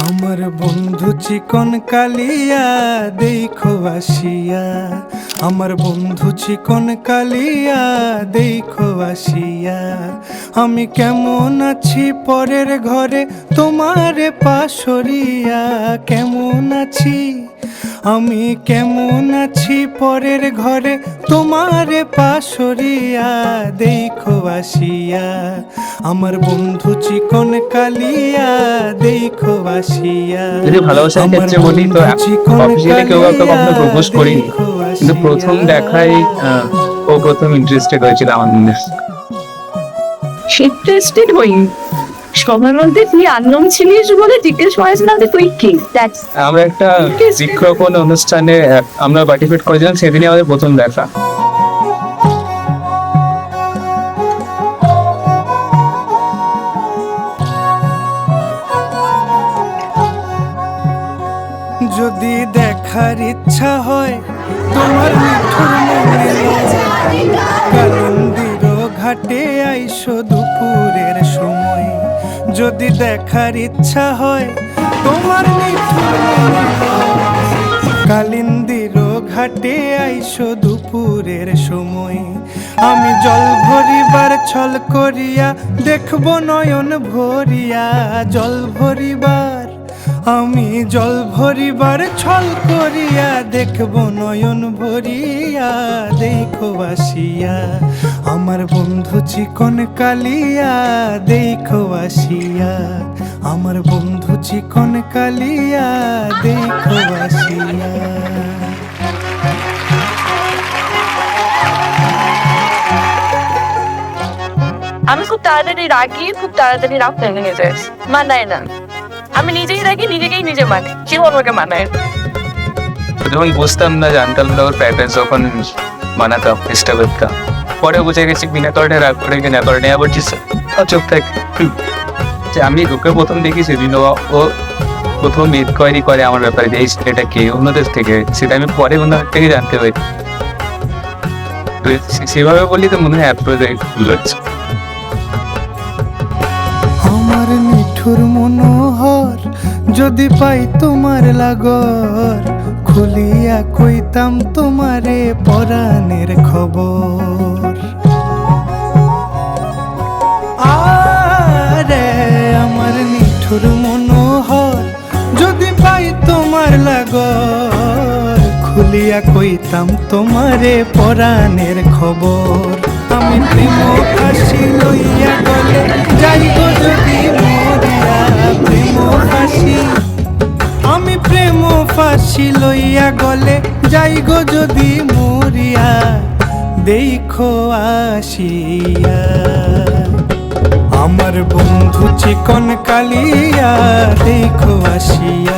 আমার বন্ধু চিকন কালিয়া দেখো আসিয়া, আমার বন্ধু চিকন কালিয়া দেখো আসিয়া। আমি কেমন আছি পরের ঘরে তোমারে পাশরিয়া, কেমন আছি আমি কেমন আছি পরের ঘরে তোমারে পাশরিয়া দেখো আসিয়া। আমার বন্ধু চিকন কালিয়া দেখো আসিয়া। যদি ভালোবাসার ক্ষেত্রে বলি তো অফিসিয়ালি কেউ কাউকে কখনো প্রপোজ করিনি, কিন্তু প্রথম দেখাই ও প্রথম ইন্টারেস্টেড হয়েছিল আমার মধ্যে। ইন্টারেস্টেড হই সবার মধ্যে তুই আননোন ছিলিস বলে জিজ্ঞেস করিস না যে তুই কি। আমরা একটা বৃক্ষরোপণ অনুষ্ঠানে আমরা পার্টিসিপেট করেছিলাম, সেদিনই আমাদের প্রথম দেখা। যদি দেখার ইচ্ছা হয় তোমার মিঠুর কালিন্দির ঘাটে আইসো দুপুরের সময়। যদি দেখার ইচ্ছা হয় তোমার মিঠুর কালিন্দির ঘাটে আইসো দুপুরের সময়। আমি জল ভরিবার ছল করিয়া দেখব নয়ন ভরিয়া, জল ভরিবার আমি জল ভরিবার ছল করিয়া দেখব নয়ন ভরিয়া দেখো আসিয়া। আমার বন্ধু চিকন কালিয়া দেখো আসিয়া, আমার বন্ধু চিকন কালিয়া দেখো আসিয়া। আমি খুব তাড়াতাড়ি রাগি, খুব তাড়াতাড়ি রাগ ভেঙে যায়, মানায় না। আমি নিজেই রাগি, নিজেকেই নিজে মানি, কেউ আমাকে মানায় না। যখন বুঝতাম না, জানতাম না ওর প্যাটার্ন, যখন মানাতাম চেষ্টা করতাম। পরে বুঝে গেছি বিনা কারণে রাগ করে কিনা কারণে আবার চোখ থাকে। আমি ওকে প্রথম দেখি সেদিন ও প্রথম এনকোয়ারি করে আমার ব্যাপারে, এই ছেলেটা কে, অন্যদের থেকে। সেটা আমি পরে অন্যদের থেকে জানতে পারি। সেভাবে বললি তো মনে হয় আমার মিঠুর মনোহর যদি পাই তোমার লাগর, খুলিয়া কইতাম তোমারে পরাণের খবর। আরে আমার মিঠুর মনোহর যদি পাই তোমার লাগর, খুলিয়া কইতাম তোমারে পরাণের খবর। আমি প্রেম ফাঁসি লইয়া গলে যাইব যদি মরিয়া, প্রেম ফাঁসি আমি প্রেম ফাঁসি লইয়া গলে যাইগ যদি মরিয়া দেখো আসিয়া। আমার বন্ধু চিকন কালিয়া দেখো আসিয়া।